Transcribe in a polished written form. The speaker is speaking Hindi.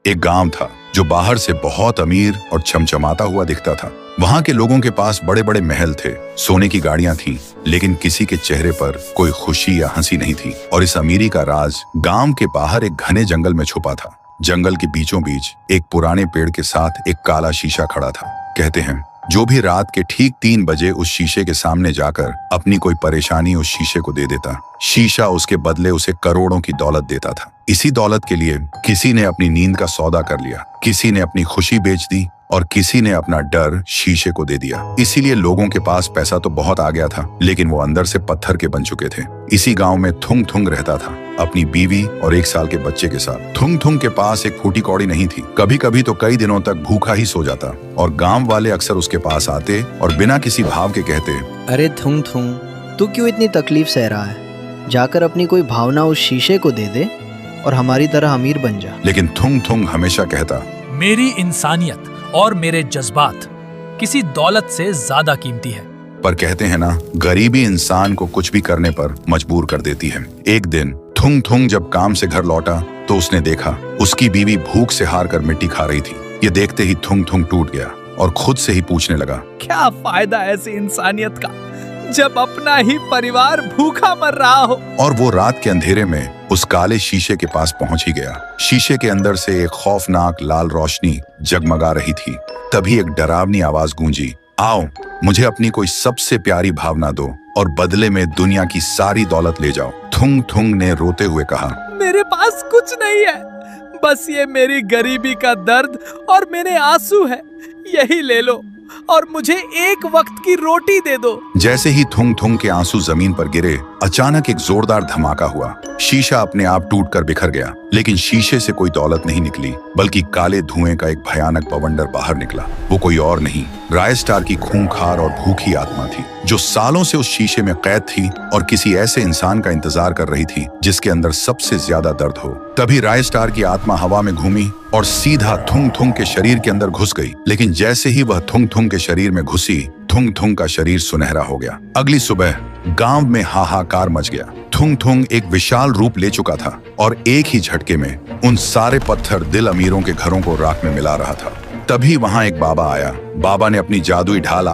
एक गांव था जो बाहर से बहुत अमीर और चमचमाता हुआ दिखता था। वहां के लोगों के पास बड़े बड़े महल थे, सोने की गाड़ियां थीं, लेकिन किसी के चेहरे पर कोई खुशी या हंसी नहीं थी। और इस अमीरी का राज गांव के बाहर एक घने जंगल में छुपा था। जंगल के बीचों बीच एक पुराने पेड़ के साथ एक काला शीशा खड़ा था। कहते हैं जो भी रात के ठीक 3 बजे उस शीशे के सामने जाकर अपनी कोई परेशानी उस शीशे को दे देता, शीशा उसके बदले उसे करोड़ों की दौलत देता था। इसी दौलत के लिए किसी ने अपनी नींद का सौदा कर लिया, किसी ने अपनी खुशी बेच दी और किसी ने अपना डर शीशे को दे दिया। इसीलिए लोगों के पास पैसा तो बहुत आ गया था, लेकिन वो अंदर से पत्थर के बन चुके थे। इसी गांव में थुंग थुंग रहता था, अपनी बीवी और 1 साल के बच्चे के साथ। थुंग थुंग के पास एक फूटी कौड़ी नहीं थी। कभी कभी तो कई दिनों तक भूखा ही सो जाता और गांव वाले अक्सर उसके पास आते और बिना किसी भाव के कहते, अरे थुंग थुंग, तू क्यों इतनी तकलीफ सह रहा है? जाकर अपनी कोई भावना उस शीशे को दे दे और हमारी तरह अमीर बन जा। लेकिन थुंग थुंग हमेशा कहता, मेरी इंसानियत और मेरे जज्बात किसी दौलत से ज्यादा कीमती है। पर कहते हैं ना, गरीबी इंसान को कुछ भी करने पर मजबूर कर देती है। एक दिन थुंग थुंग जब काम से घर लौटा तो उसने देखा उसकी बीवी भूख से हार कर मिट्टी खा रही थी। ये देखते ही थुंग थुंग टूट गया और खुद से ही पूछने लगा, क्या फायदा ऐसी इंसानियत का जब अपना ही परिवार भूखा मर रहा हो। और वो रात के अंधेरे में उस काले शीशे के पास पहुंच ही गया। शीशे के अंदर से एक खौफनाक लाल रोशनी जगमगा रही थी। तभी एक डरावनी आवाज गूंजी, आओ मुझे अपनी कोई सबसे प्यारी भावना दो और बदले में दुनिया की सारी दौलत ले जाओ। थुंग थुंग ने रोते हुए कहा, मेरे पास कुछ नहीं है, बस ये मेरी गरीबी का दर्द और मेरे आंसू है। यही ले लो और मुझे एक वक्त की रोटी दे दो। जैसे ही थुंग थुंग के आंसू जमीन पर गिरे, अचानक एक जोरदार धमाका हुआ। शीशा अपने आप टूटकर बिखर गया, लेकिन शीशे से कोई दौलत नहीं निकली, बल्कि काले धुएं का एक भयानक बवंडर बाहर निकला। वो कोई और नहीं, रायस्टार की खूंखार और भूखी आत्मा थी, जो सालों से उस शीशे में कैद थी और किसी ऐसे इंसान का इंतजार कर रही थी जिसके अंदर सबसे ज्यादा दर्द हो। तभी रायस्टार की आत्मा हवा में घूमी और सीधा थुंग थुंग के शरीर के अंदर घुस गई। लेकिन जैसे ही वह थुंग थुंग के शरीर में घुसी, थुंग थुंग का शरीर सुनहरा हो गया। अगली सुबह गांव में हाहाकार मच गया। थुंग थुंग एक विशाल रूप ले चुका था और एक ही झटके में उन सारे पत्थर दिल अमीरों के घरों को राख में मिला रहा था। तभी वहां एक बाबा आया। बाबा ने अपनी जादुई ढाल